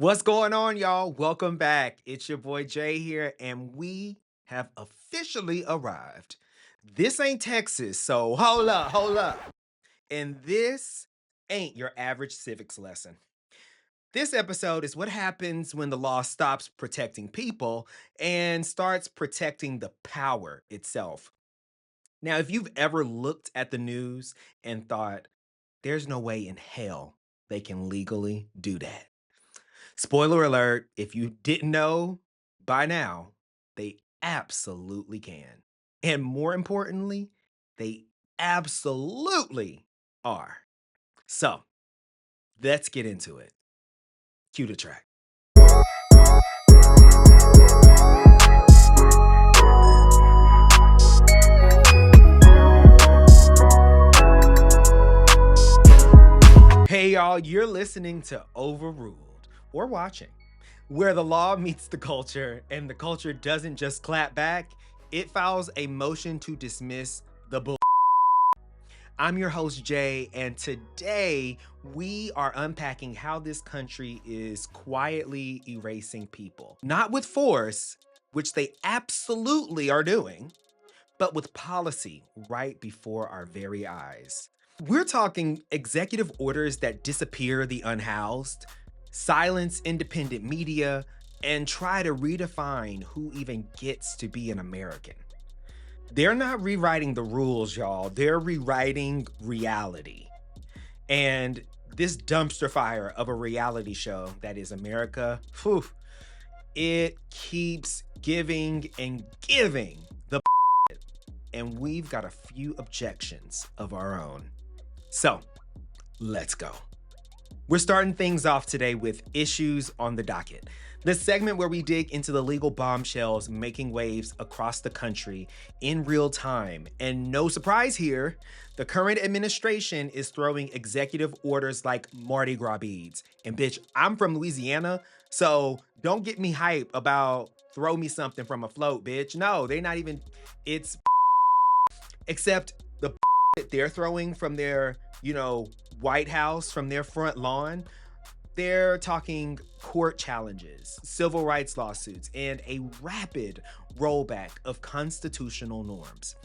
What's going on, y'all? Welcome back. It's your boy Jay here, and we have officially arrived. This ain't Texas, so hold up. And this ain't your average civics lesson. This episode is what happens when the law stops protecting people and starts protecting the power itself. Now, if you've ever looked at the news and thought, there's no way in hell they can legally do that. Spoiler alert, if you didn't know by now, they absolutely can. And more importantly, they absolutely are. So let's get into it. Cue the track. Hey, y'all, you're listening to Overruled or watching, where the law meets the culture and the culture doesn't just clap back, it files a motion to dismiss the bull. I'm your host, Jay, and today we are unpacking how this country is quietly erasing people. Not with force, which they absolutely are doing, but with policy right before our very eyes. We're talking executive orders that disappear the unhoused, silence independent media, and try to redefine who even gets to be an American. They're not rewriting the rules, y'all. They're rewriting reality. And this dumpster fire of a reality show that is America, it keeps giving and giving the and we've got a few objections of our own. So, let's go. We're starting things off today with issues on the docket. The segment where we dig into the legal bombshells making waves across the country in real time. And no surprise here, the current administration is throwing executive orders like Mardi Gras beads. And bitch, I'm from Louisiana, so don't get me hype about throw me something from a float, bitch. No, they're not even, it's except the that they're throwing from their, White House, from their front lawn. They're talking court challenges, civil rights lawsuits, and a rapid rollback of constitutional norms.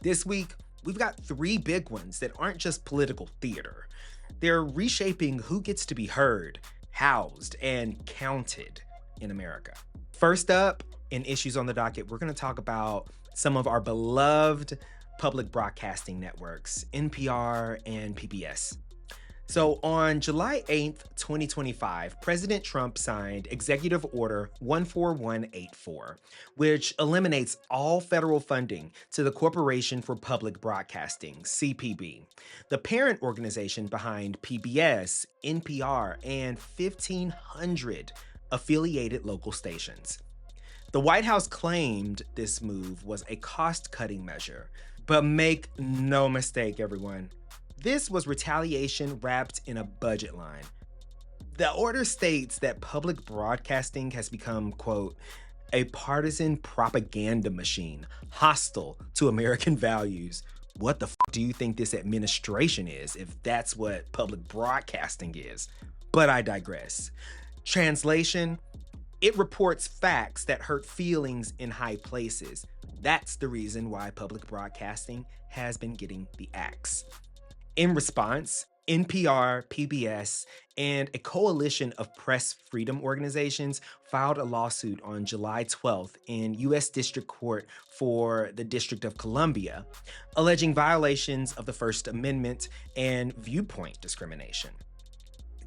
This week, we've got three big ones that aren't just political theater. They're reshaping who gets to be heard, housed, and counted in America. First up, in Issues on the Docket, we're going to talk about some of our beloved public broadcasting networks, NPR and PBS. So on July 8th, 2025, President Trump signed Executive Order 14184, which eliminates all federal funding to the Corporation for Public Broadcasting, CPB, the parent organization behind PBS, NPR, and 1,500 affiliated local stations. The White House claimed this move was a cost-cutting measure, but make no mistake, everyone. This was retaliation wrapped in a budget line. The order states that public broadcasting has become, quote, a partisan propaganda machine hostile to American values. What the do you think this administration is, if that's what public broadcasting is? But I digress. Translation, it reports facts that hurt feelings in high places. That's the reason why public broadcasting has been getting the axe. In response, NPR, PBS, and a coalition of press freedom organizations filed a lawsuit on July 12th in U.S. District Court for the District of Columbia, alleging violations of the First Amendment and viewpoint discrimination.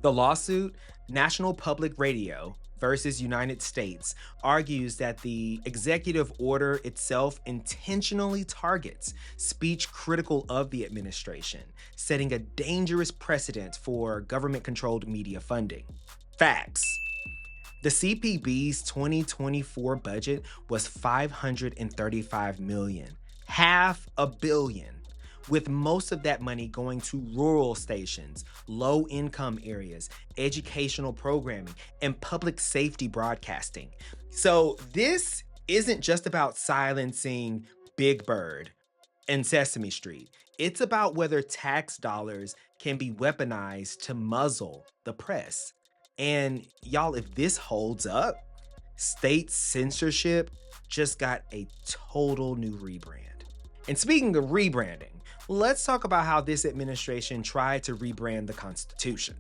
The lawsuit, National Public Radio versus United States, argues that the executive order itself intentionally targets speech critical of the administration, setting a dangerous precedent for government-controlled media funding. Facts. The CPB's 2024 budget was $535 million, $500 million, with most of that money going to rural stations, low-income areas, educational programming, and public safety broadcasting. So this isn't just about silencing Big Bird and Sesame Street. It's about whether tax dollars can be weaponized to muzzle the press. And y'all, if this holds up, state censorship just got a total new rebrand. And speaking of rebranding, let's talk about how this administration tried to rebrand the Constitution.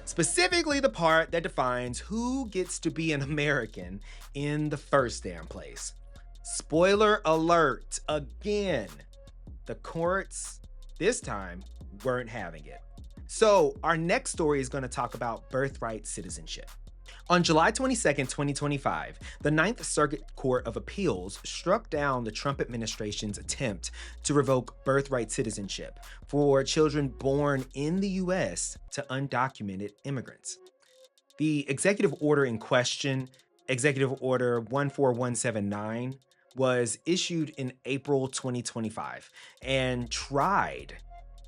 Specifically the part that defines who gets to be an American in the first damn place. Spoiler alert, again, the courts this time weren't having it. So our next story is going to talk about birthright citizenship. On July 22nd, 2025, the Ninth Circuit Court of Appeals struck down the Trump administration's attempt to revoke birthright citizenship for children born in the U.S. to undocumented immigrants. The executive order in question, Executive Order 14179, was issued in April 2025 and tried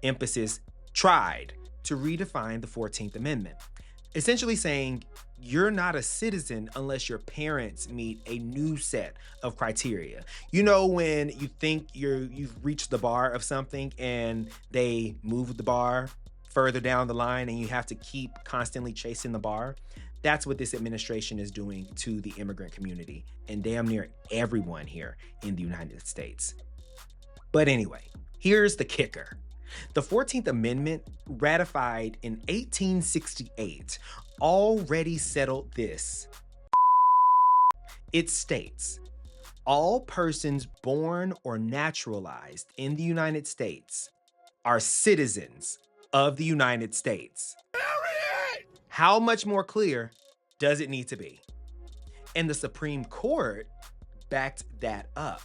to redefine the 14th Amendment, essentially saying you're not a citizen unless your parents meet a new set of criteria. You know, when you think you've reached the bar of something and they move the bar further down the line and you have to keep constantly chasing the bar? That's what this administration is doing to the immigrant community and damn near everyone here in the United States. But anyway, here's the kicker. The 14th Amendment, ratified in 1868, already settled this. It states, all persons born or naturalized in the United States are citizens of the United States. How much more clear does it need to be? And the Supreme Court backed that up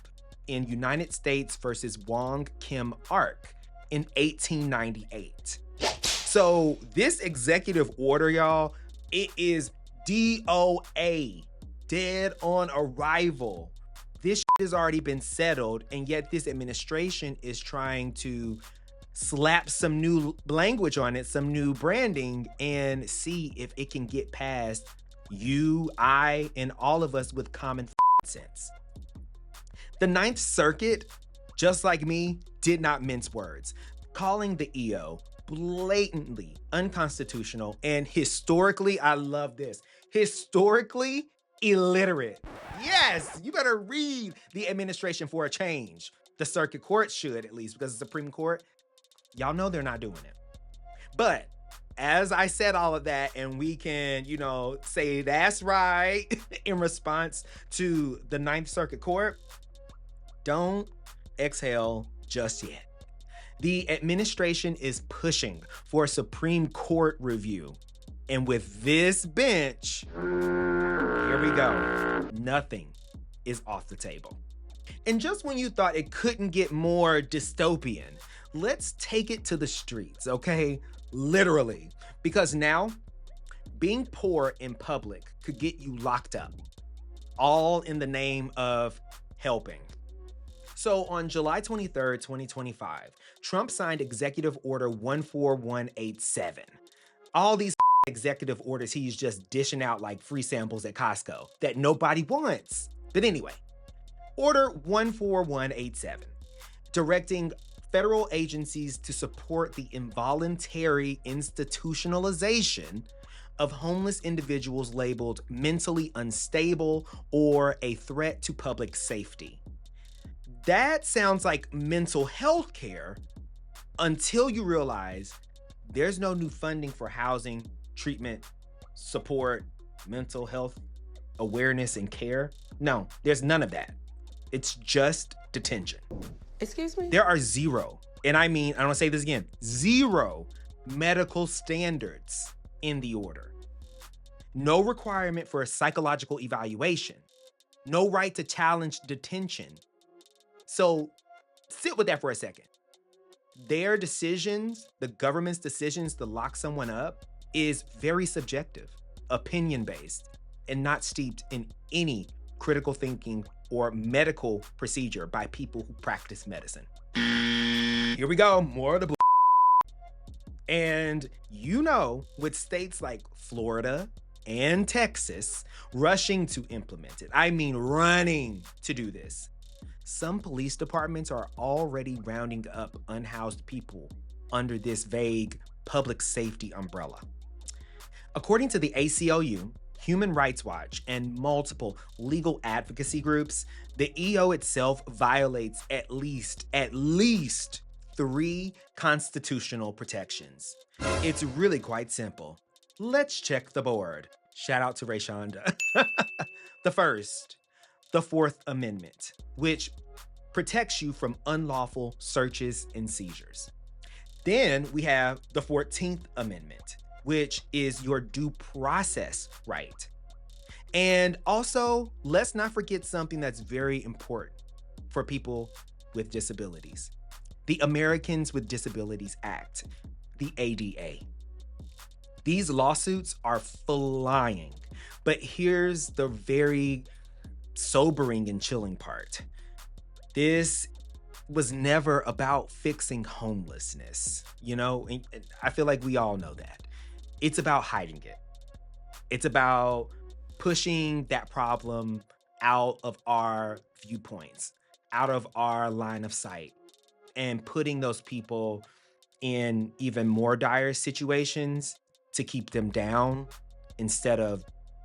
in United States versus Wong Kim Ark in 1898. So this executive order, y'all, it is DOA, dead on arrival. This has already been settled, and yet this administration is trying to slap some new language on it, some new branding, and see if it can get past you, I, and all of us with common sense. The Ninth Circuit, just like me, did not mince words, calling the EO blatantly unconstitutional and historically, I love this, historically illiterate. Yes, you better read the administration for a change. The circuit court should, at least, because the Supreme Court, y'all know they're not doing it. But as I said all of that, and we can, say that's right in response to the Ninth Circuit Court, don't exhale just yet. The administration is pushing for a Supreme Court review. And with this bench, here we go. Nothing is off the table. And just when you thought it couldn't get more dystopian, let's take it to the streets, okay? Literally. Because now, being poor in public could get you locked up, all in the name of helping. So on July 23rd, 2025, Trump signed Executive Order 14187. All these executive orders he's just dishing out like free samples at Costco that nobody wants. But anyway, Order 14187, directing federal agencies to support the involuntary institutionalization of homeless individuals labeled mentally unstable or a threat to public safety. That sounds like mental health care until you realize there's no new funding for housing, treatment, support, mental health awareness, and care. No, there's none of that. It's just detention. Excuse me? There are zero, and I want to say this again, zero medical standards in the order. No requirement for a psychological evaluation. No right to challenge detention. So sit with that for a second. Their decisions, the government's decisions to lock someone up, is very subjective, opinion-based, and not steeped in any critical thinking or medical procedure by people who practice medicine. Here we go, more of the And with states like Florida and Texas rushing to implement it, running to do this, some police departments are already rounding up unhoused people under this vague public safety umbrella. According to the ACLU, Human Rights Watch, and multiple legal advocacy groups, the EO itself violates at least three constitutional protections. It's really quite simple. Let's check the board. Shout out to Rayshonda. The first, the Fourth Amendment, which protects you from unlawful searches and seizures. Then we have the 14th Amendment, which is your due process right. And also, let's not forget something that's very important for people with disabilities. The Americans with Disabilities Act, the ADA. These lawsuits are flying, but here's the very sobering and chilling part. This was never about fixing homelessness, and I feel like we all know that. It's about hiding it. It's about pushing that problem out of our viewpoints, out of our line of sight, and putting those people in even more dire situations to keep them down instead of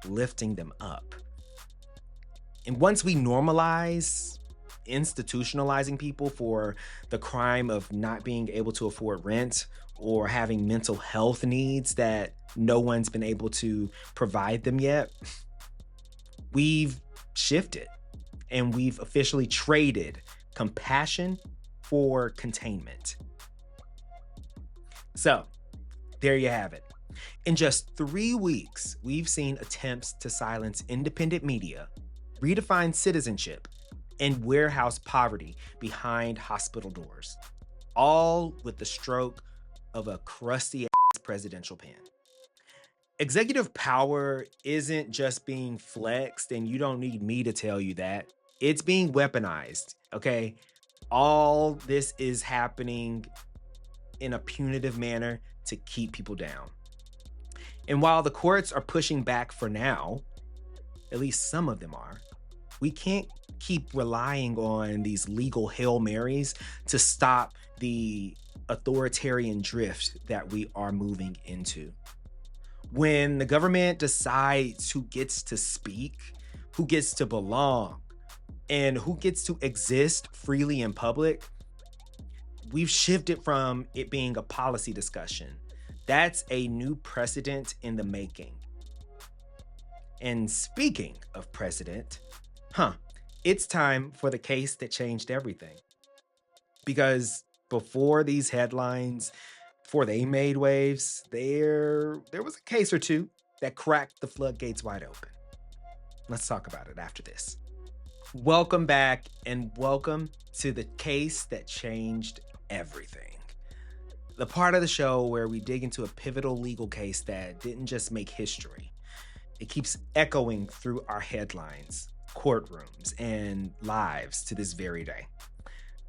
lifting them up. And once we normalize institutionalizing people for the crime of not being able to afford rent or having mental health needs that no one's been able to provide them yet, we've shifted and we've officially traded compassion for containment. So, there you have it. In just 3 weeks, we've seen attempts to silence independent media, redefine citizenship, and warehouse poverty behind hospital doors, all with the stroke of a crusty-ass presidential pen. Executive power isn't just being flexed, and you don't need me to tell you that. It's being weaponized, okay? All this is happening in a punitive manner to keep people down. And while the courts are pushing back for now, at least some of them are, we can't keep relying on these legal Hail Marys to stop the authoritarian drift that we are moving into. When the government decides who gets to speak, who gets to belong, and who gets to exist freely in public, we've shifted from it being a policy discussion. That's a new precedent in the making. And speaking of precedent, it's time for the case that changed everything. Because before these headlines, before they made waves, there was a case or two that cracked the floodgates wide open. Let's talk about it after this. Welcome back, and welcome to the case that changed everything. The part of the show where we dig into a pivotal legal case that didn't just make history. It keeps echoing through our headlines, courtrooms, and lives to this very day.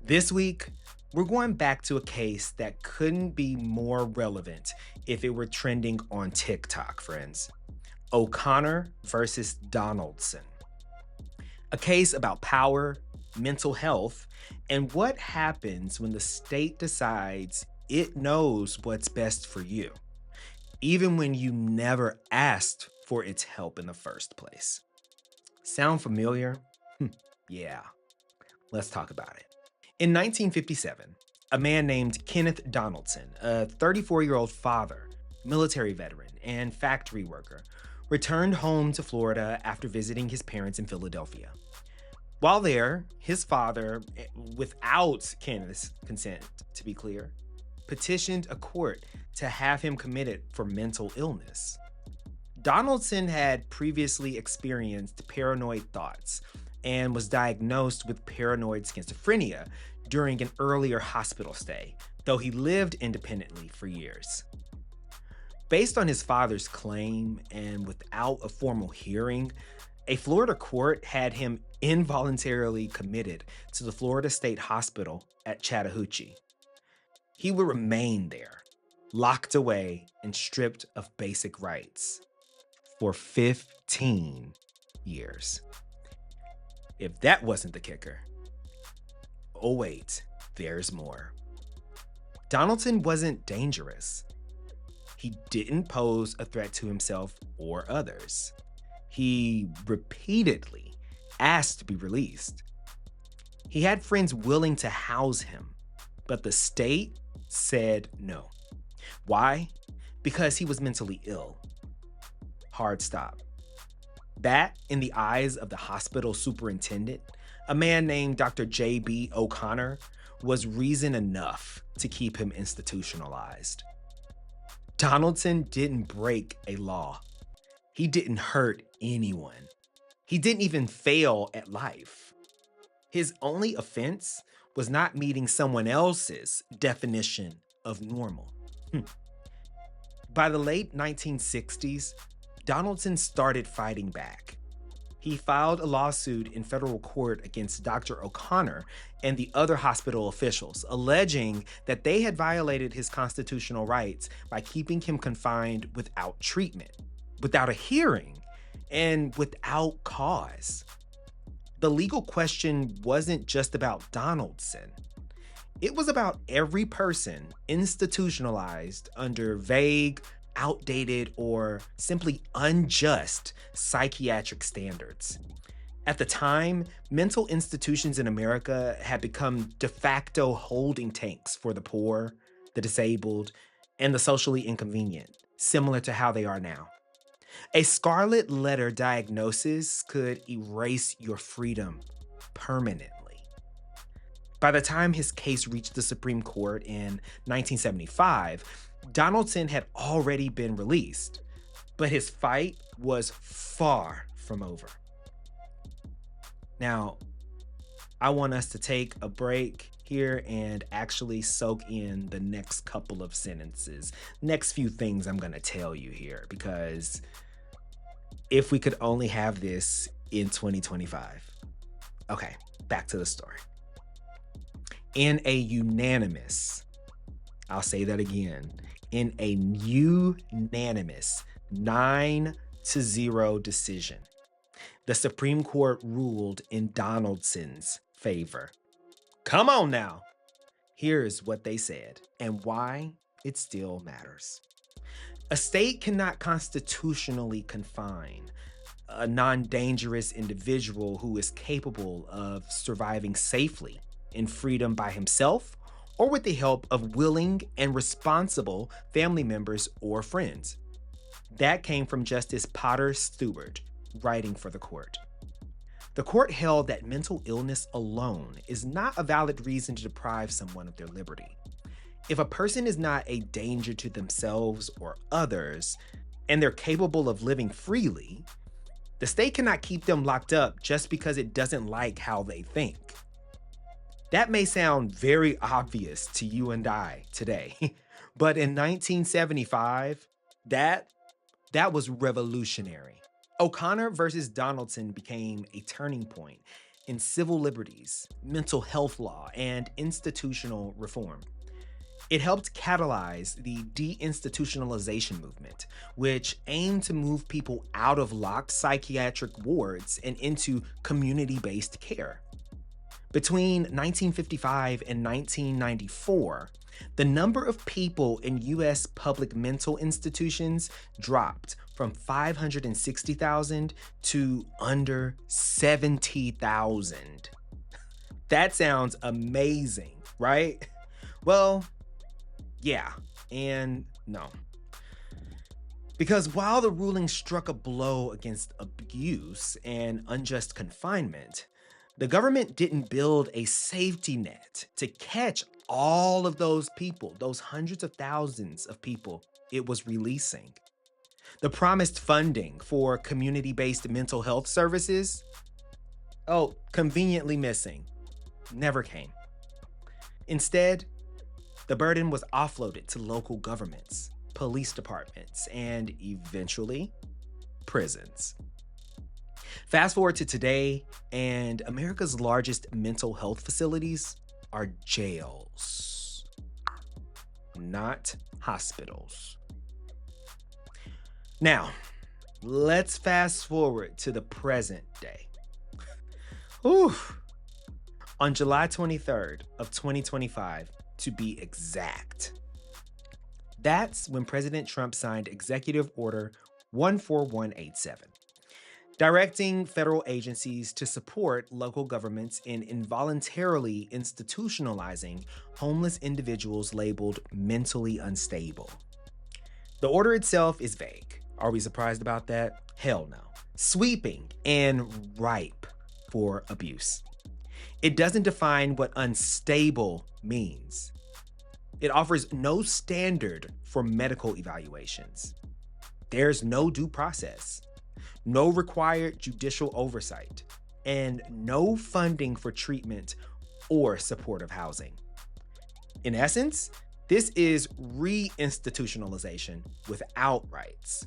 This week, we're going back to a case that couldn't be more relevant if it were trending on TikTok, friends. O'Connor versus Donaldson. A case about power, mental health, and what happens when the state decides it knows what's best for you, even when you never asked for its help in the first place. Sound familiar? Yeah. Let's talk about it. In 1957, a man named Kenneth Donaldson, a 34-year-old father, military veteran, and factory worker, returned home to Florida after visiting his parents in Philadelphia. While there, his father, without Kenneth's consent, to be clear, petitioned a court to have him committed for mental illness. Donaldson had previously experienced paranoid thoughts and was diagnosed with paranoid schizophrenia during an earlier hospital stay, though he lived independently for years. Based on his father's claim and without a formal hearing, a Florida court had him involuntarily committed to the Florida State Hospital at Chattahoochee. He would remain there, locked away and stripped of basic rights for 15 years. If that wasn't the kicker, oh wait, there's more. Donaldson wasn't dangerous. He didn't pose a threat to himself or others. He repeatedly asked to be released. He had friends willing to house him, but the state said no. Why? Because he was mentally ill. Hard stop. That, in the eyes of the hospital superintendent, a man named Dr. J.B. O'Connor, was reason enough to keep him institutionalized. Donaldson didn't break a law. He didn't hurt anyone. He didn't even fail at life. His only offense was not meeting someone else's definition of normal. By the late 1960s, Donaldson started fighting back. He filed a lawsuit in federal court against Dr. O'Connor and the other hospital officials, alleging that they had violated his constitutional rights by keeping him confined without treatment, without a hearing, and without cause. The legal question wasn't just about Donaldson. It was about every person institutionalized under vague, outdated, or simply unjust psychiatric standards. At the time, mental institutions in America had become de facto holding tanks for the poor, the disabled, and the socially inconvenient, similar to how they are now. A scarlet letter diagnosis could erase your freedom permanently. By the time his case reached the Supreme Court in 1975, Donaldson had already been released, but his fight was far from over. Now, I want us to take a break here and actually soak in the next couple of sentences, next few things I'm going to tell you here, because if we could only have this in 2025. Okay, back to the story. In a unanimous, I'll say that again, in a unanimous 9-0 decision, the Supreme Court ruled in Donaldson's favor. Come on now. Here's what they said and why it still matters. A state cannot constitutionally confine a non-dangerous individual who is capable of surviving safely in freedom by himself or with the help of willing and responsible family members or friends. That came from Justice Potter Stewart, writing for the court. The court held that mental illness alone is not a valid reason to deprive someone of their liberty. If a person is not a danger to themselves or others, and they're capable of living freely, the state cannot keep them locked up just because it doesn't like how they think. That may sound very obvious to you and I today, but in 1975, that was revolutionary. O'Connor versus Donaldson became a turning point in civil liberties, mental health law, and institutional reform. It helped catalyze the deinstitutionalization movement, which aimed to move people out of locked psychiatric wards and into community-based care. Between 1955 and 1994, the number of people in U.S. public mental institutions dropped from 560,000 to under 70,000. That sounds amazing, right? Well, yeah and no. Because while the ruling struck a blow against abuse and unjust confinement, the government didn't build a safety net to catch all of those people, those hundreds of thousands of people it was releasing. The promised funding for community-based mental health services, conveniently missing, never came. Instead, the burden was offloaded to local governments, police departments, and eventually, prisons. Fast forward to today, and America's largest mental health facilities are jails, not hospitals. Now, let's fast forward to the present day. On July 23rd of 2025, to be exact, That's when President Trump signed Executive Order 14187, directing federal agencies to support local governments in involuntarily institutionalizing homeless individuals labeled mentally unstable. The order itself is vague. Are we surprised about that? Hell no. Sweeping and ripe for abuse. It doesn't define what unstable means. It offers no standard for medical evaluations. There's no due process, no required judicial oversight, and no funding for treatment or supportive housing. In essence, this is re-institutionalization without rights,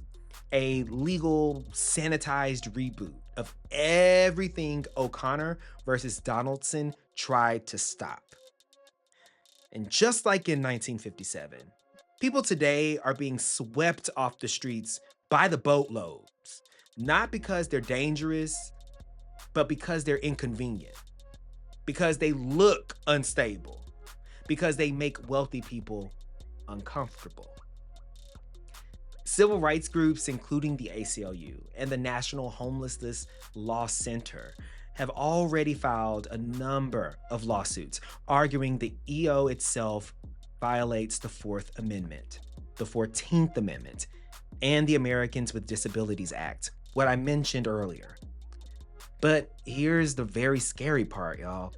a legal, sanitized reboot of everything O'Connor versus Donaldson tried to stop. And just like in 1957, people today are being swept off the streets by the boatloads, not because they're dangerous, but because they're inconvenient, because they look unstable, because they make wealthy people uncomfortable. Civil rights groups, including the ACLU and the National Homelessness Law Center, have already filed a number of lawsuits arguing the EO itself violates the Fourth Amendment, the 14th Amendment, and the Americans with Disabilities Act, what I mentioned earlier. But here's the very scary part, y'all.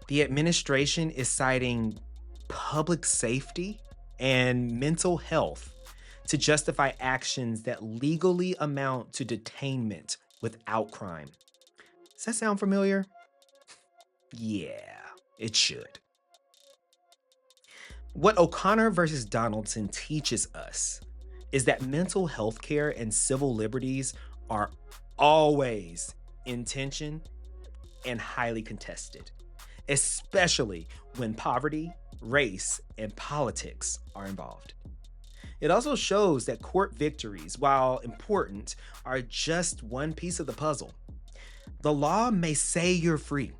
The administration is citing public safety and mental health to justify actions that legally amount to detainment without crime. Does that sound familiar? Yeah, it should. What O'Connor versus Donaldson teaches us is that mental health care and civil liberties are always in tension and highly contested, especially when poverty, race, and politics are involved. It also shows that court victories, while important, are just one piece of the puzzle. The law may say you're free,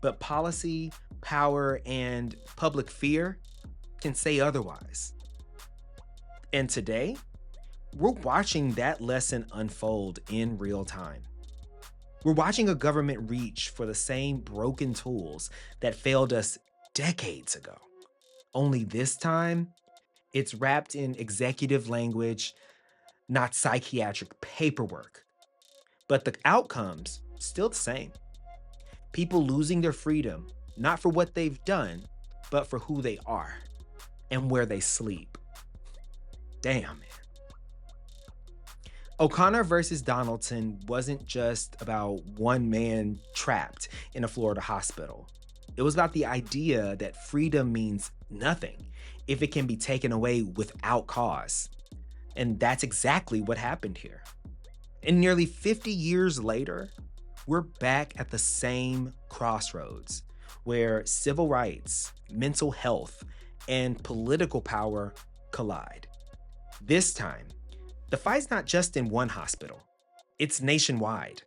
but policy, power, and public fear can say otherwise. And today, we're watching that lesson unfold in real time. We're watching a government reach for the same broken tools that failed us decades ago. Only this time, it's wrapped in executive language, not psychiatric paperwork. But the outcome's still the same. People losing their freedom, not for what they've done, but for who they are and where they sleep. Damn, man. O'Connor versus Donaldson wasn't just about one man trapped in a Florida hospital. It was about the idea that freedom means nothing if it can be taken away without cause. And that's exactly what happened here. And nearly 50 years later, we're back at the same crossroads where civil rights, mental health, and political power collide. This time, the fight's not just in one hospital, it's nationwide.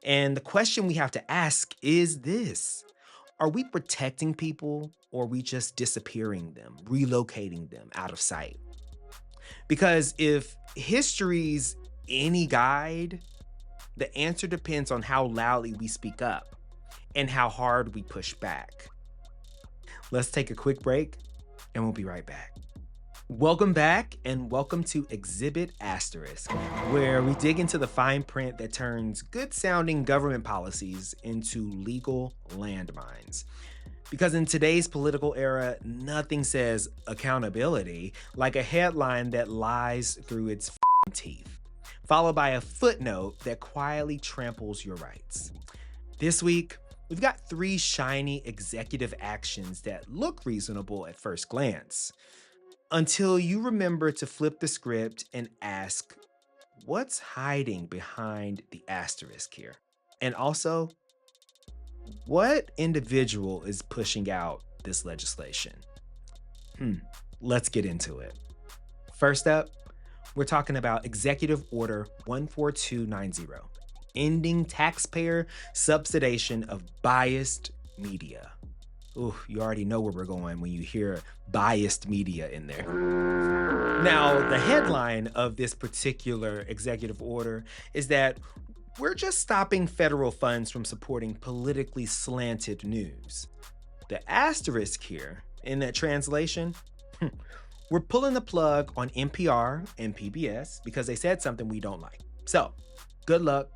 And the question we have to ask is this: are we protecting people, or are we just disappearing them, relocating them out of sight? Because if history's any guide, the answer depends on how loudly we speak up and how hard we push back. Let's take a quick break and we'll be right back. Welcome back and welcome to Exhibit Asterisk, where we dig into the fine print that turns good-sounding government policies into legal landmines. Because in today's political era, nothing says accountability like a headline that lies through its teeth, followed by a footnote that quietly tramples your rights. This week, we've got 3 shiny executive actions that look reasonable at first glance, until you remember to flip the script and ask, what's hiding behind the asterisk here? And also, what individual is pushing out this legislation? Let's get into it. First up, we're talking about Executive Order 14290, ending taxpayer subsidization of biased media. Ooh, you already know where we're going when you hear biased media in there. Now, the headline of this particular executive order is that we're just stopping federal funds from supporting politically slanted news. The asterisk here in that translation, we're pulling the plug on NPR and PBS because they said something we don't like. So, good luck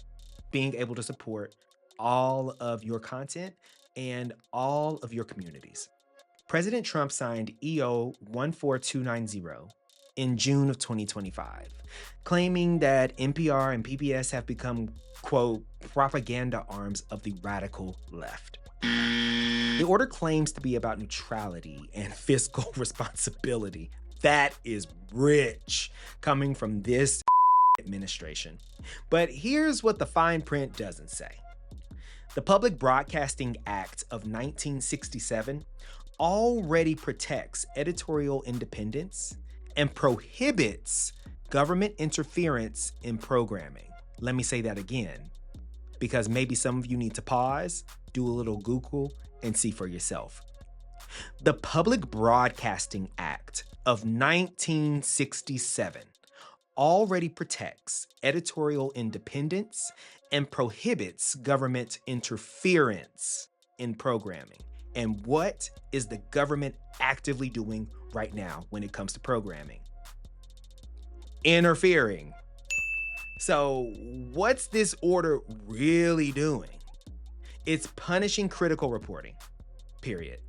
being able to support all of your content and all of your communities. President Trump signed EO 14290 in June of 2025, claiming that NPR and PBS have become, quote, propaganda arms of the radical left. The order claims to be about neutrality and fiscal responsibility. That is rich coming from this administration. But here's what the fine print doesn't say. The Public Broadcasting Act of 1967 already protects editorial independence and prohibits government interference in programming. Let me say that again, because maybe some of you need to pause, do a little Google, and see for yourself. The Public Broadcasting Act of 1967 already protects editorial independence and prohibits government interference in programming. And what is the government actively doing right now when it comes to programming? Interfering. So, what's this order really doing? It's punishing critical reporting, period.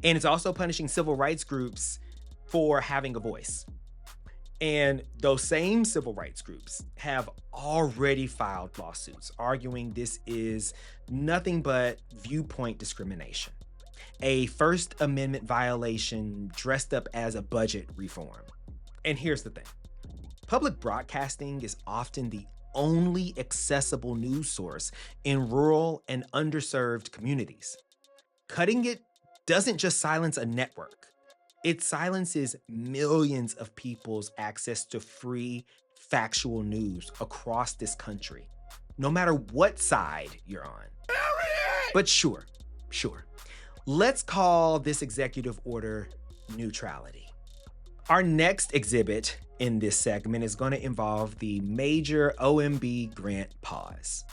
And it's also punishing civil rights groups for having a voice. And those same civil rights groups have already filed lawsuits arguing this is nothing but viewpoint discrimination, a First Amendment violation dressed up as a budget reform. And here's the thing. Public broadcasting is often the only accessible news source in rural and underserved communities. Cutting it doesn't just silence a network. It silences millions of people's access to free, factual news across this country, no matter what side you're on. But sure. Let's call this executive order neutrality. Our next exhibit in this segment is going to involve the major OMB grant pause.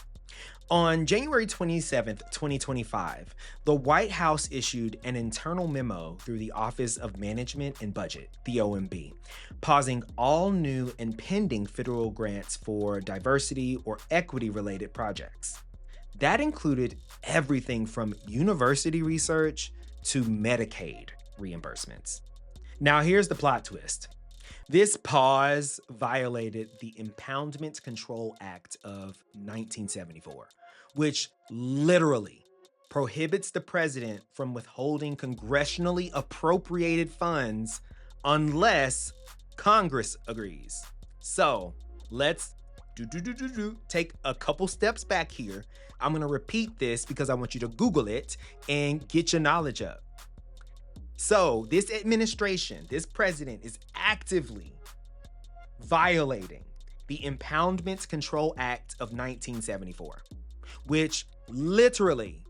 On January 27th, 2025, the White House issued an internal memo through the Office of Management and Budget, the OMB, pausing all new and pending federal grants for diversity or equity-related projects. That included everything from university research to Medicaid reimbursements. Now, here's the plot twist. This pause violated the Impoundment Control Act of 1974, which literally prohibits the president from withholding congressionally appropriated funds unless Congress agrees. So let's take a couple steps back here. I'm going to repeat this because I want you to Google it and get your knowledge up. So this administration, this president is actively violating the Impoundment Control Act of 1974, which literally,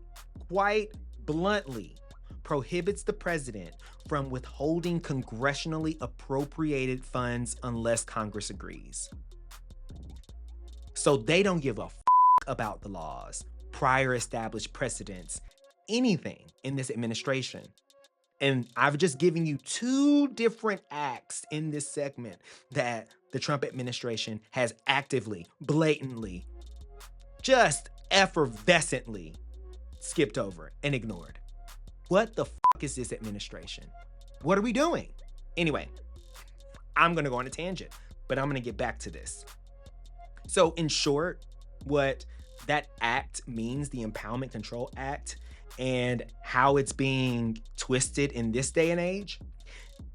quite bluntly, prohibits the president from withholding congressionally appropriated funds unless Congress agrees. So they don't give a about the laws, prior established precedents, anything in this administration. And I've just given you two different acts in this segment that the Trump administration has actively, blatantly, just effervescently skipped over and ignored. What the is this administration? What are we doing? Anyway, I'm going to go on a tangent, but I'm going to get back to this. So in short, what that act means, the Impoundment Control Act, and how it's being twisted in this day and age,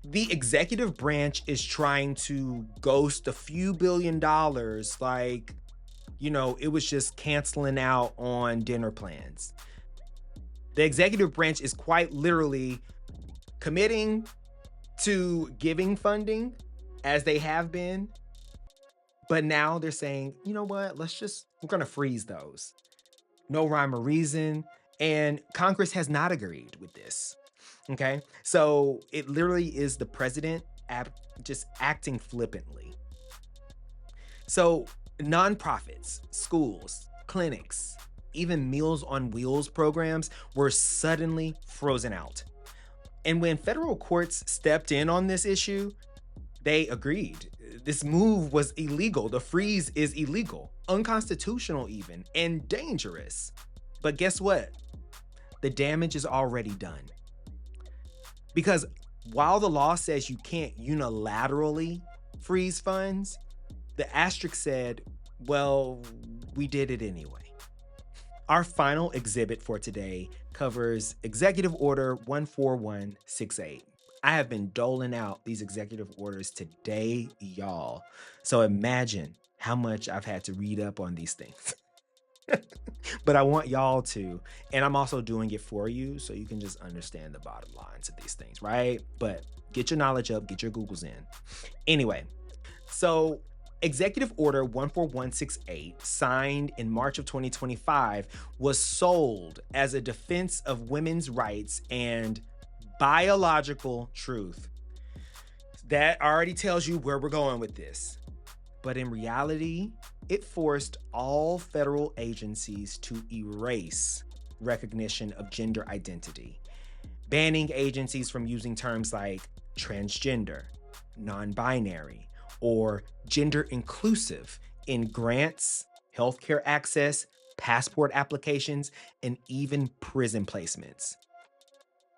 the executive branch is trying to ghost a few $billion like, it was just canceling out on dinner plans. The executive branch is quite literally committing to giving funding as they have been, but now they're saying, you know what, we're going to freeze those. No rhyme or reason. And Congress has not agreed with this. Okay. So it literally is the president just acting flippantly. So nonprofits, schools, clinics, even Meals on Wheels programs were suddenly frozen out. And when federal courts stepped in on this issue, they agreed. This move was illegal. The freeze is illegal, unconstitutional even, and dangerous. But guess what? The damage is already done. Because while the law says you can't unilaterally freeze funds, the asterisk said, well, we did it anyway. Our final exhibit for today covers Executive Order 14168. I have been doling out these executive orders today, y'all. So imagine how much I've had to read up on these things. But I want y'all to, and I'm also doing it for you so you can just understand the bottom lines of these things, right? But get your knowledge up, get your Googles in. Anyway, so Executive Order 14168, signed in March of 2025, was sold as a defense of women's rights and biological truth. That already tells you where we're going with this. But in reality, it forced all federal agencies to erase recognition of gender identity, banning agencies from using terms like transgender, non-binary, or gender inclusive in grants, healthcare access, passport applications, and even prison placements.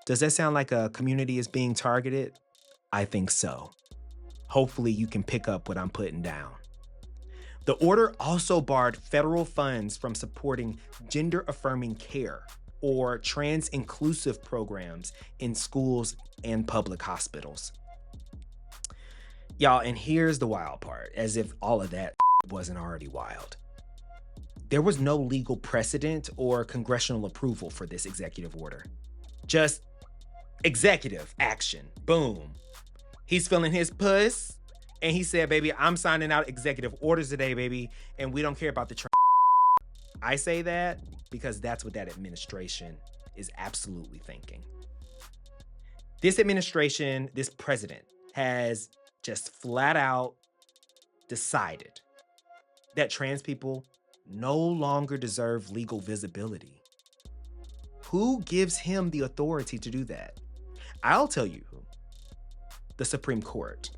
Does that sound like a community is being targeted? I think so. Hopefully you can pick up what I'm putting down. The order also barred federal funds from supporting gender-affirming care or trans-inclusive programs in schools and public hospitals. Y'all, and here's the wild part, as if all of that wasn't already wild. There was no legal precedent or congressional approval for this executive order. Just executive action. Boom. He's feeling his puss, and he said, baby, I'm signing out executive orders today, baby, and we don't care about the I say that because that's what that administration is absolutely thinking. This administration, this president, has just flat out decided that trans people no longer deserve legal visibility. Who gives him the authority to do that? I'll tell you who. The Supreme Court.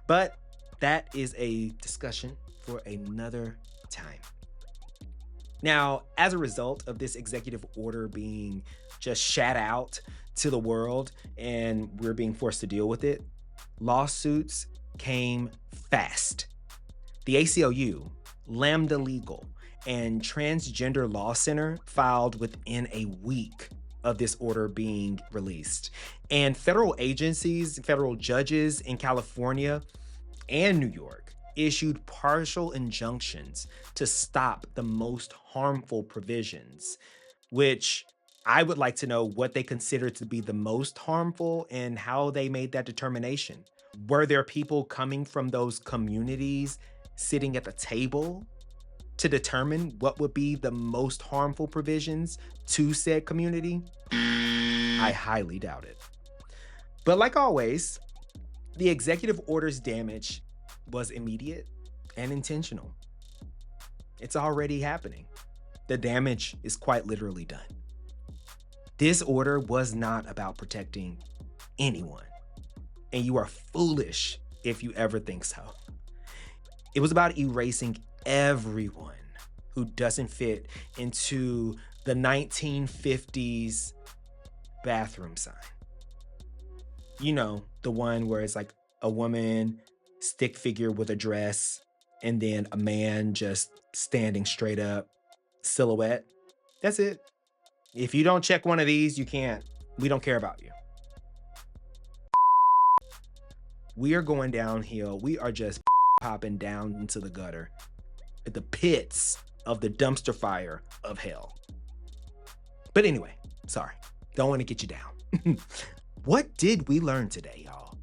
But that is a discussion for another time. Now, as a result of this executive order being just shat out to the world and we're being forced to deal with it, lawsuits came fast. The ACLU, Lambda Legal, and Transgender Law Center filed within a week of this order being released. And federal agencies, federal judges in California and New York issued partial injunctions to stop the most harmful provisions, which I would like to know what they consider to be the most harmful and how they made that determination. Were there people coming from those communities sitting at the table to determine what would be the most harmful provisions to said community? I highly doubt it. But like always, the executive order's damage was immediate and intentional. It's already happening. The damage is quite literally done. This order was not about protecting anyone, and you are foolish if you ever think so. It was about erasing everyone who doesn't fit into the 1950s bathroom sign. You know, the one where it's like a woman stick figure with a dress and then a man just standing straight up, silhouette. That's it. If you don't check one of these, you can't. We don't care about you. We are going downhill. We are just popping down into the gutter at the pits of the dumpster fire of hell. But anyway, sorry. Don't want to get you down. What did we learn today, y'all?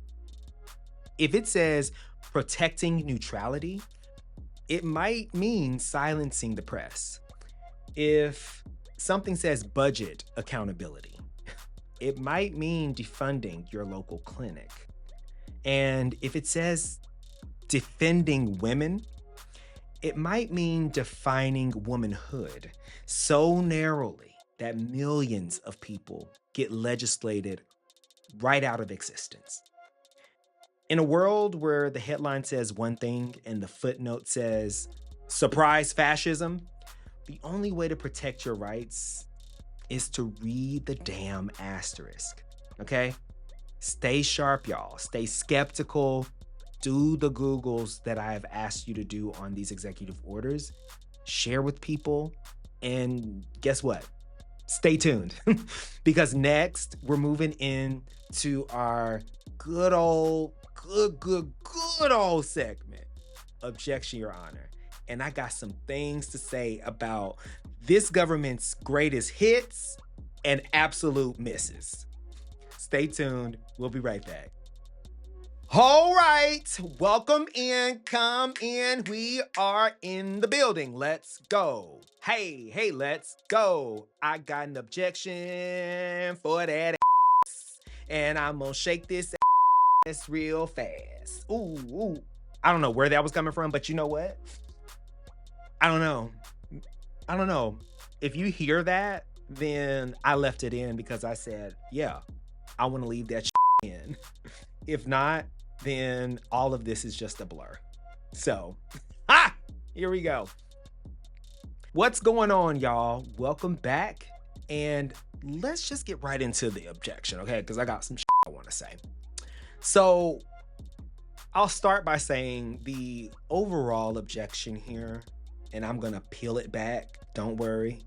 If it says protecting neutrality, it might mean silencing the press. If something says budget accountability, it might mean defunding your local clinic. And if it says defending women, it might mean defining womanhood so narrowly that millions of people get legislated right out of existence. In a world where the headline says one thing and the footnote says surprise fascism, the only way to protect your rights is to read the damn asterisk, okay? Stay sharp, y'all. Stay skeptical. Do the Googles that I have asked you to do on these executive orders. Share with people. And guess what? Stay tuned. Because next, we're moving into our good old segment, Objection, Your Honor. And I got some things to say about this government's greatest hits and absolute misses. Stay tuned. We'll be right back. All right. Welcome in. Come in. We are in the building. Let's go. Hey, let's go. I got an objection for that ass. And I'm going to shake this ass real fast. Ooh. I don't know where that was coming from, but you know what? I don't know. If you hear that, then I left it in because I said, yeah, I want to leave that in. If not, then all of this is just a blur. So, here we go. What's going on, y'all? Welcome back. And let's just get right into the objection, okay? Because I got some I want to say. So, I'll start by saying the overall objection here, and I'm going to peel it back, don't worry,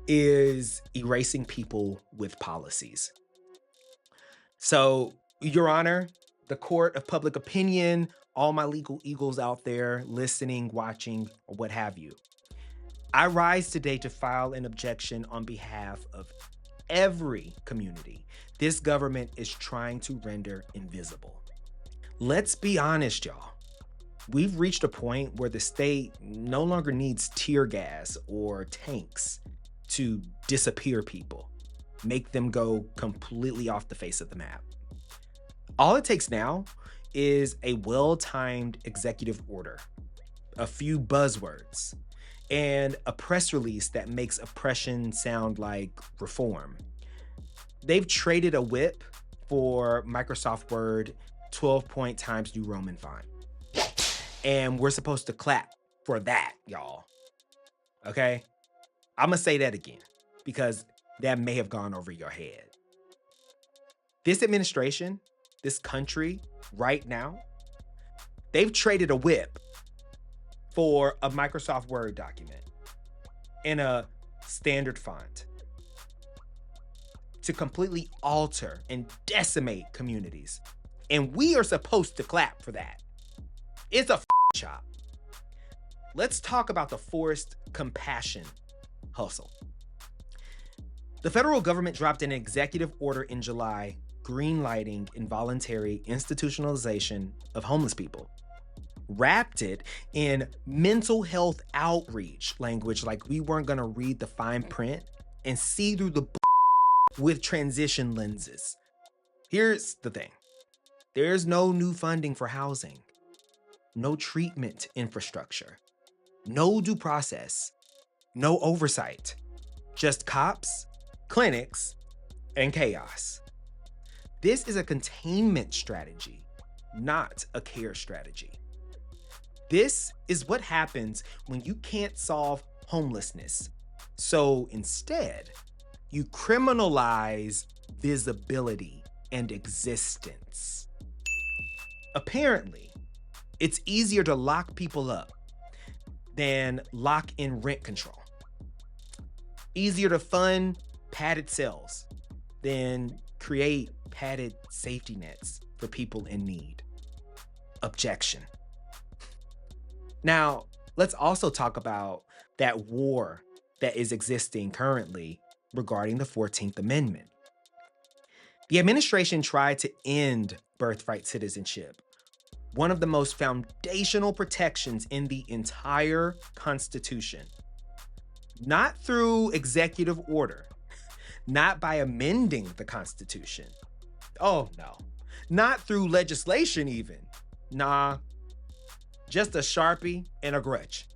is erasing people with policies. So, Your Honor, the court of public opinion, all my legal eagles out there listening, watching, or what have you, I rise today to file an objection on behalf of every community this government is trying to render invisible. Let's be honest, y'all. We've reached a point where the state no longer needs tear gas or tanks to disappear people, make them go completely off the face of the map. All it takes now is a well-timed executive order, a few buzzwords, and a press release that makes oppression sound like reform. They've traded a whip for Microsoft Word 12-point Times New Roman font. And we're supposed to clap for that, y'all. Okay? I'm going to say that again because that may have gone over your head. This administration, this country right now, they've traded a whip for a Microsoft Word document in a standard font to completely alter and decimate communities. And we are supposed to clap for that. It's a chop. Let's talk about the forced compassion hustle. The federal government dropped an executive order in July greenlighting involuntary institutionalization of homeless people, wrapped it in mental health outreach language like we weren't going to read the fine print and see through the with transition lenses. Here's the thing. There's no new funding for housing, no treatment infrastructure, no due process, no oversight, just cops, clinics, and chaos. This is a containment strategy, not a care strategy. This is what happens when you can't solve homelessness. So instead, you criminalize visibility and existence. Apparently, it's easier to lock people up than lock in rent control. Easier to fund padded cells than create padded safety nets for people in need. Objection. Now, let's also talk about that war that is existing currently regarding the 14th Amendment. The administration tried to end birthright citizenship, one of the most foundational protections in the entire Constitution. not through executive order, not by amending the Constitution. Oh no, not through legislation even. Nah, just a Sharpie and a grudge.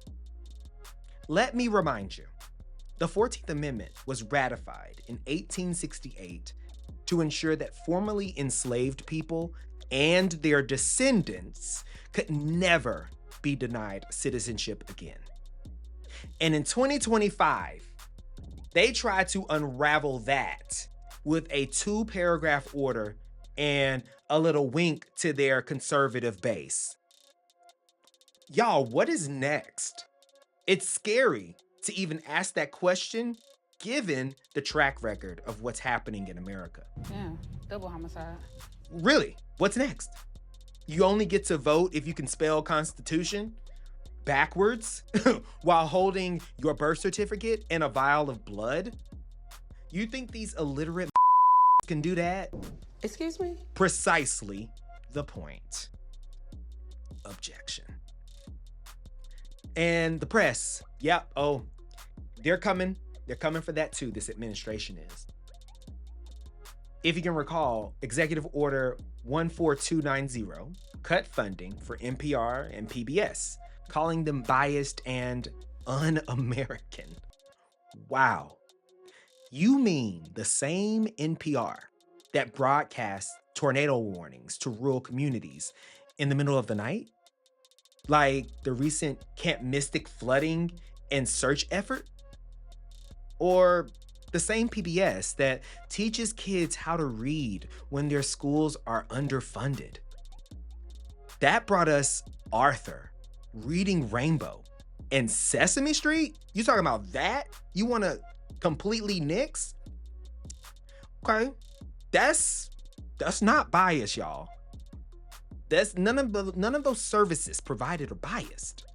Let me remind you, the 14th Amendment was ratified in 1868 to ensure that formerly enslaved people and their descendants could never be denied citizenship again. And in 2025, they tried to unravel that with a 2-paragraph order and a little wink to their conservative base. Y'all, what is next? It's scary to even ask that question given the track record of what's happening in America. Yeah, double homicide. Really, what's next? You only get to vote if you can spell Constitution backwards while holding your birth certificate and a vial of blood? You think these illiterate can do that? Excuse me? Precisely the point. Objection. And the press, yep, oh, they're coming. They're coming for that too, this administration is. If you can recall, Executive Order 14290 cut funding for NPR and PBS, calling them biased and un-American. Wow. You mean the same NPR that broadcasts tornado warnings to rural communities in the middle of the night? Like the recent Camp Mystic flooding and search effort? Or the same PBS that teaches kids how to read when their schools are underfunded? That brought us Arthur, Reading Rainbow, and Sesame Street? You talking about that? You want to completely nix? Okay, that's not bias, y'all. That's none of those services provided are biased.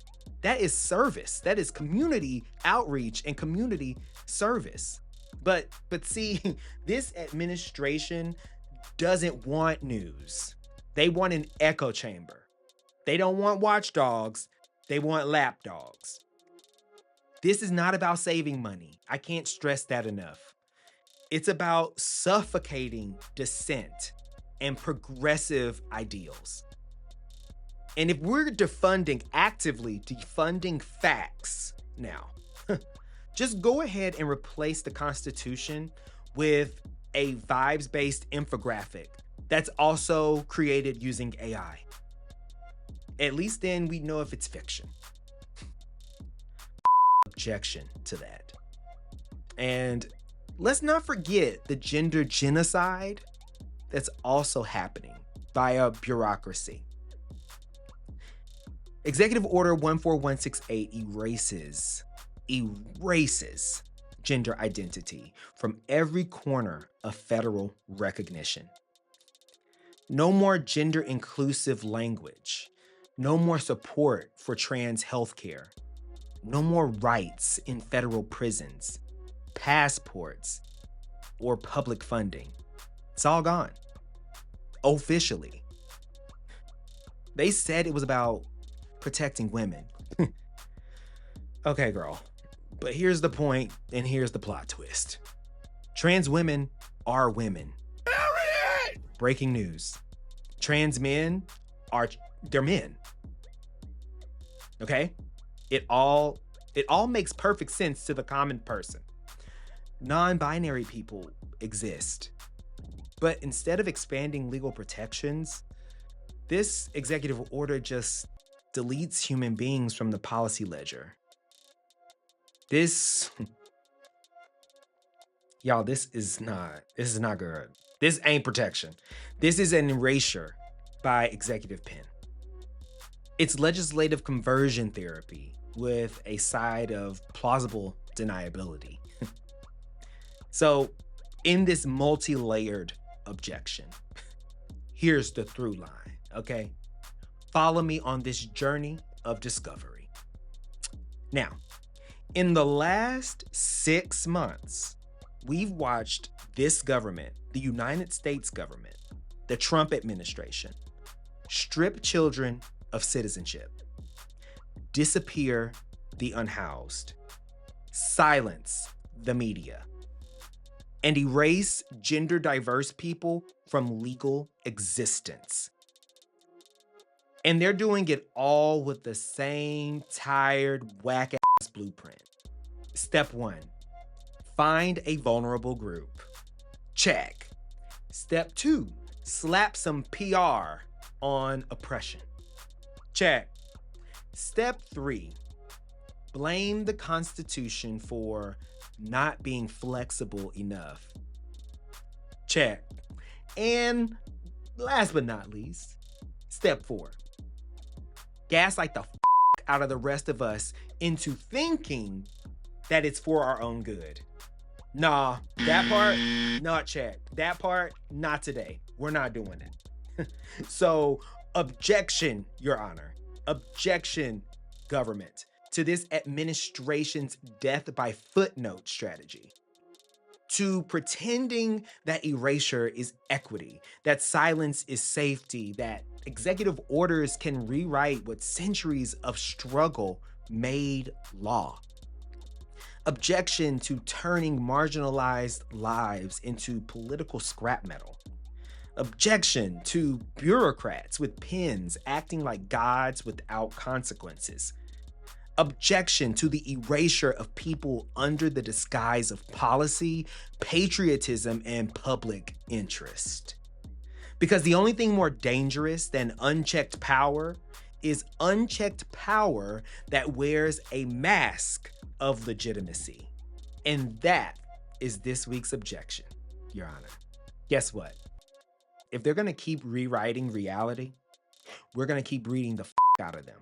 That is service. That is community outreach and community service. But see, this administration doesn't want news. They want an echo chamber. They don't want watchdogs. They want lapdogs. This is not about saving money. I can't stress that enough. It's about suffocating dissent and progressive ideals. And if we're actively defunding facts now, just go ahead and replace the Constitution with a vibes-based infographic that's also created using AI. At least then we know if it's fiction. Objection to that. And let's not forget the gender genocide that's also happening via bureaucracy. Executive Order 14168 erases gender identity from every corner of federal recognition. No more gender inclusive language. No more support for trans healthcare. No more rights in federal prisons, passports, or public funding. It's all gone. Officially. They said it was about protecting women. Okay, girl. But here's the point, and here's the plot twist. Trans women are women. Breaking news. Trans men they're men. Okay? It all makes perfect sense to the common person. Non-binary people exist. But instead of expanding legal protections, this executive order just deletes human beings from the policy ledger. Y'all, this is not good. This ain't protection. This is an erasure by executive pen. It's legislative conversion therapy with a side of plausible deniability. So, in this multi-layered objection, here's the through line, okay? Follow me on this journey of discovery. Now, in the last 6 months, we've watched this government, the United States government, the Trump administration, strip children of citizenship, disappear the unhoused, silence the media, and erase gender diverse people from legal existence. And they're doing it all with the same tired, whack-ass blueprint. Step 1, find a vulnerable group. Check. Step 2, slap some PR on oppression. Check. Step 3, blame the Constitution for not being flexible enough. Check. And last but not least, step 4, gaslight the out of the rest of us into thinking that it's for our own good. Nah, that part, not check. That part, not today. We're not doing it. So, objection, Your Honor. Objection, government, to this administration's death by footnote strategy. To pretending that erasure is equity, that silence is safety, that executive orders can rewrite what centuries of struggle made law. Objection to turning marginalized lives into political scrap metal. Objection to bureaucrats with pens acting like gods without consequences. Objection to the erasure of people under the disguise of policy, patriotism, and public interest. Because the only thing more dangerous than unchecked power is unchecked power that wears a mask of legitimacy. And that is this week's objection, Your Honor. Guess what? If they're gonna keep rewriting reality, we're gonna keep reading the out of them.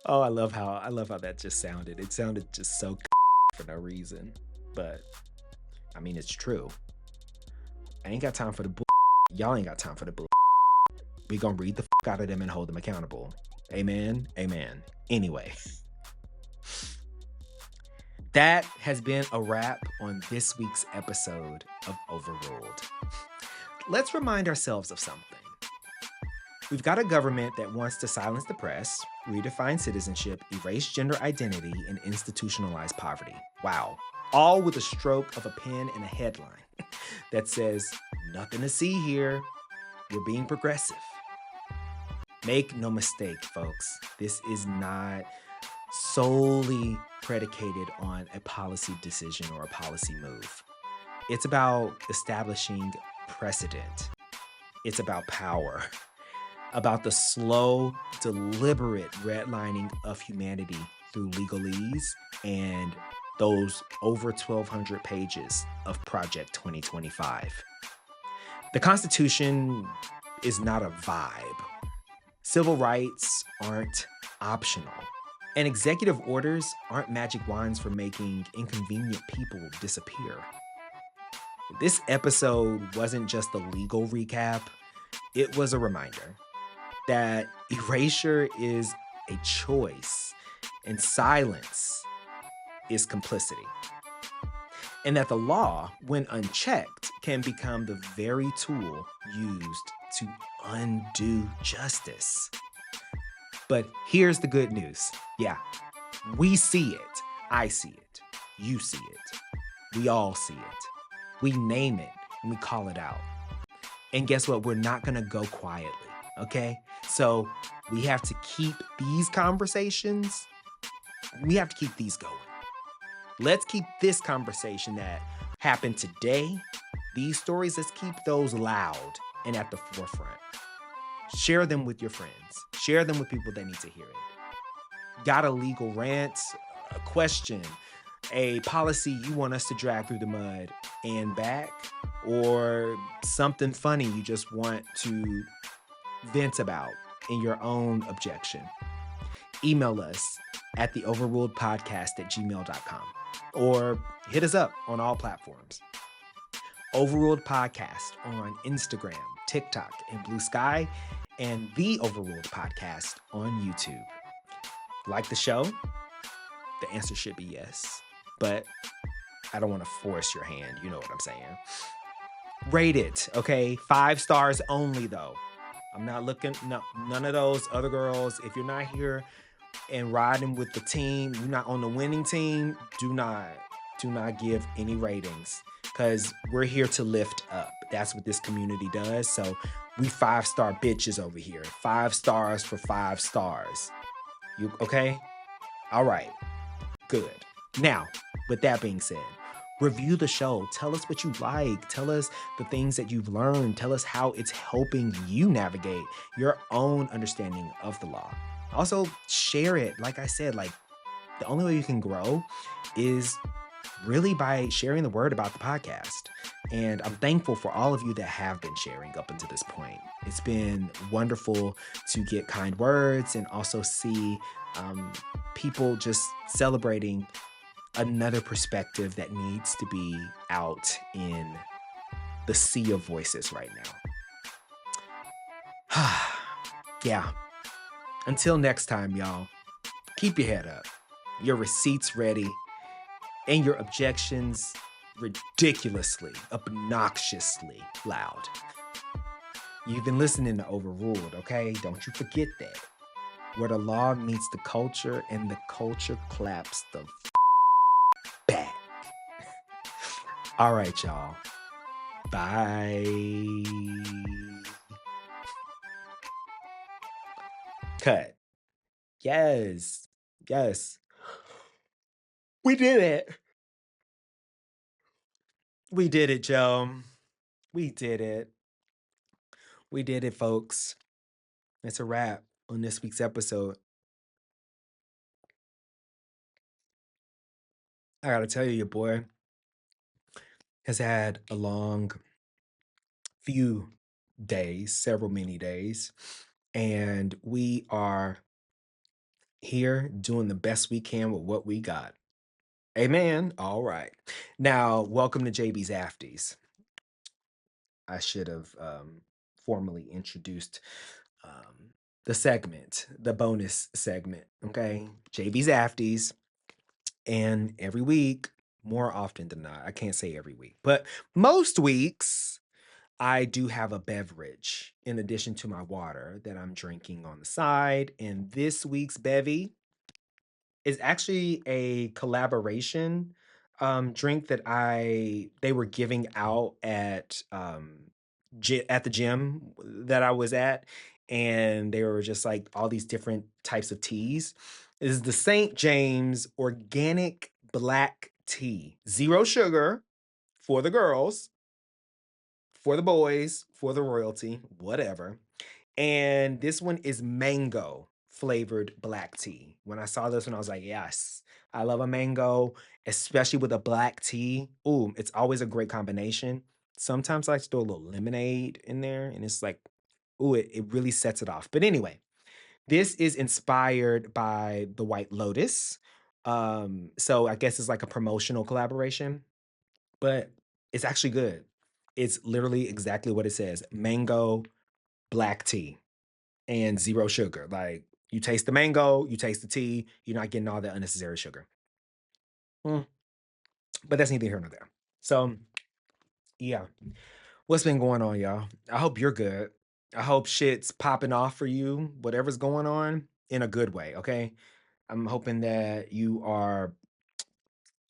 Oh, I love how that just sounded. It sounded just so for no reason. But I mean, it's true. I ain't got time for the bull. Y'all ain't got time for the bull. We gonna read the out of them and hold them accountable. Amen. Amen. Anyway, that has been a wrap on this week's episode of Overruled. Let's remind ourselves of something. We've got a government that wants to silence the press, redefine citizenship, erase gender identity, and institutionalize poverty. Wow. All with a stroke of a pen and a headline that says, nothing to see here. We're being progressive. Make no mistake, folks. This is not solely predicated on a policy decision or a policy move. It's about establishing precedent. It's about power. About the slow, deliberate redlining of humanity through legalese and those over 1,200 pages of Project 2025. The Constitution is not a vibe. Civil rights aren't optional. And executive orders aren't magic wands for making inconvenient people disappear. This episode wasn't just a legal recap. It was a reminder that erasure is a choice and silence is complicity. And that the law, when unchecked, can become the very tool used to undo justice. But here's the good news. Yeah, we see it. I see it. You see it. We all see it. We name it and we call it out. And guess what? We're not gonna go quietly, okay? So we have to keep these conversations, we have to keep these going. Let's keep this conversation that happened today, these stories, let's keep those loud and at the forefront. Share them with your friends. Share them with people that need to hear it. Got a legal rant, a question, a policy you want us to drag through the mud and back, or something funny you just want to vent about in your own objection? Email us at theoverruledpodcast@gmail.com or hit us up on all platforms. Overruled Podcast on Instagram, TikTok, and Blue Sky, and The Overruled Podcast on YouTube. Like the show? The answer should be yes, but I don't want to force your hand. You know what I'm saying. Rate it, okay? 5 stars only, though. I'm not looking, no, none of those other girls. If you're not here and riding with the team, you're not on the winning team, do not give any ratings because we're here to lift up. That's what this community does. So we 5-star bitches over here. 5 stars for 5 stars. You okay? All right. Good. Now, with that being said, review the show. Tell us what you like. Tell us the things that you've learned. Tell us how it's helping you navigate your own understanding of the law. Also, share it. Like I said, like the only way you can grow is really by sharing the word about the podcast. And I'm thankful for all of you that have been sharing up until this point. It's been wonderful to get kind words and also see people just celebrating another perspective that needs to be out in the sea of voices right now. Yeah. Until next time, y'all, keep your head up, your receipts ready, and your objections ridiculously, obnoxiously loud. You've been listening to Overruled, okay? Don't you forget that. Where the law meets the culture and the culture claps the back. All right, y'all. Bye. Cut. Yes. Yes. We did it. We did it, Joe. We did it. We did it, folks. It's a wrap on this week's episode. I gotta tell you, your boy has had a long few days, several many days, and we are here doing the best we can with what we got. Amen. All right. Now, welcome to JB's Afties. I should have formally introduced the segment, the bonus segment. Okay. JB's Afties. And every week, more often than not, I can't say every week, but most weeks, I do have a beverage in addition to my water that I'm drinking on the side. And this week's bevy is actually a collaboration drink that they were giving out at the gym that I was at, and they were just like all these different types of teas. It is the St. James organic black tea, 0 sugar for the girls, for the boys, for the royalty, whatever. And this one is mango flavored black tea. When I saw this one, I was like, yes, I love a mango, especially with a black tea. Ooh, it's always a great combination. Sometimes I like to throw a little lemonade in there, and it's like, ooh, it really sets it off. But anyway, this is inspired by the White Lotus. So I guess it's like a promotional collaboration, but it's actually good. It's literally exactly what it says, mango black tea and 0 sugar. Like you taste the mango, you taste the tea, you're not getting all that unnecessary sugar. Mm, but that's neither here nor there. So yeah, what's been going on, y'all? I hope you're good. I hope shit's popping off for you, whatever's going on, in a good way. Okay. I'm hoping that you are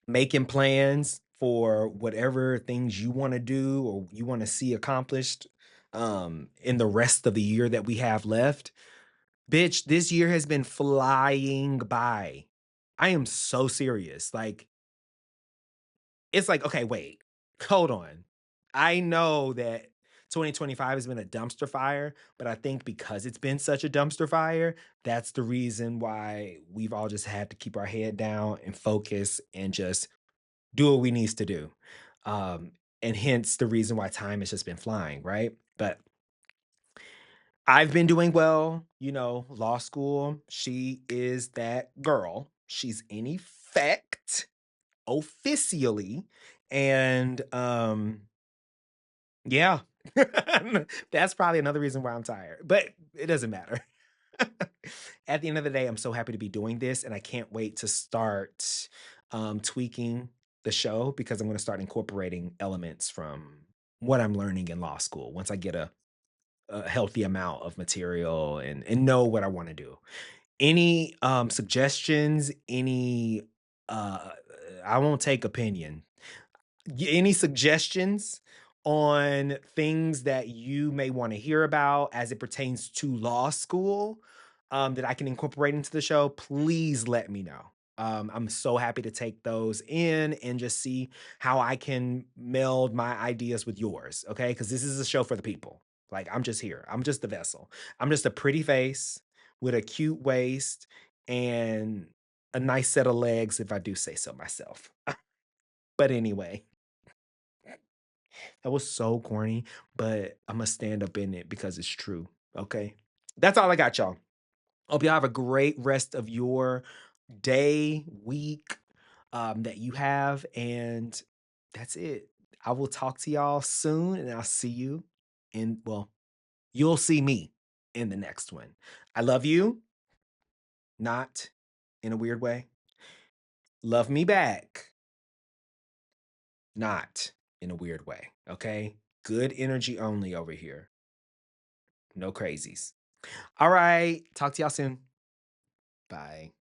making plans for whatever things you want to do or you want to see accomplished in the rest of the year that we have left. Bitch, this year has been flying by. I am so serious. Like, it's like, okay, wait, hold on. I know that 2025 has been a dumpster fire, but I think because it's been such a dumpster fire, that's the reason why we've all just had to keep our head down and focus and just do what we needs to do. Um, and hence the reason why time has just been flying, right? But I've been doing well, law school. She is that girl. She's in effect officially. And yeah. That's probably another reason why I'm tired. But it doesn't matter. At the end of the day, I'm so happy to be doing this, and I can't wait to start tweaking the show because I'm going to start incorporating elements from what I'm learning in law school once I get a healthy amount of material and know what I want to do. Any suggestions, any I won't take opinion. Any suggestions on things that you may want to hear about as it pertains to law school that I can incorporate into the show, please let me know. I'm so happy to take those in and just see how I can meld my ideas with yours. Okay. Because this is a show for the people. Like, I'm just here, I'm just the vessel. I'm just a pretty face with a cute waist and a nice set of legs, if I do say so myself. But anyway. That was so corny, but I'm gonna stand up in it because it's true. Okay. That's all I got, y'all. Hope y'all have a great rest of your day, week that you have. And that's it. I will talk to y'all soon and I'll see you in, well, you'll see me in the next one. I love you, not in a weird way. Love me back, not in a weird way. Okay. Good energy only over here. No crazies. All right. Talk to y'all soon. Bye.